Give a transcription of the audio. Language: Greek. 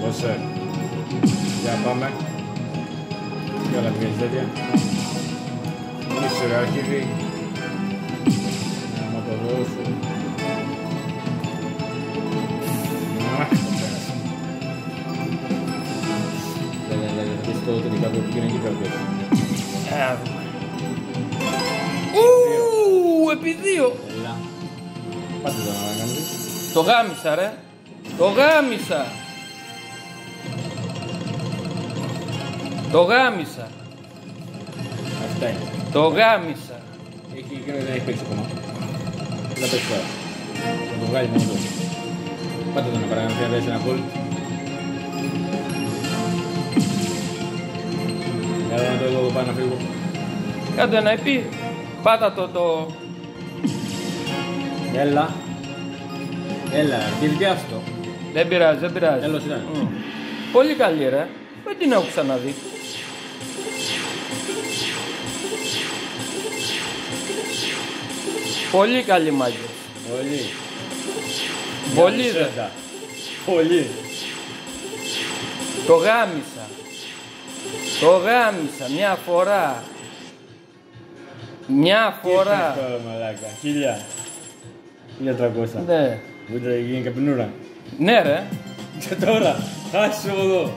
Δώσε. Για πάμε. Και όλα βγαίνει τέτοια. Είσαι ρε αρχίδι. Να το δώσω. Το τελικά το πήγαινε εκεί πέρα. Επί 2. Έλα. Πάτε το να κάνετε. Το γάμισα ρε. Το γάμισα. Το γάμισα. Αυτά είναι. Το γάμισα. Έχει και δεν έχει παίξει ακόμα. Δεν παίξει τώρα. Θα το βγάλει μόνο του. Πάτε το να παραγγελθεί να δέσει ένα γκολ. Έλα να το εδώ πάνω να φύγω. Κάντε ένα επί. Πάτα το. Έλα. Έλα, αρχίδι πιάστο. Δεν πειράζει, δεν πειράζει. Τέλος ήταν. Πολύ καλή ρε. Δεν την έχω ξαναδεί. Πολύ καλή μάγια. Πολύ. Πολύ ρε. Πολύ. Το γάμισα. Το γάμισα μια φορά. Μια φορά. Τι τώρα μαλάκα. 1300. Ναι. Ούτε γίνει καπνούρα. Ναι ρε. Και τώρα, άσε εδώ.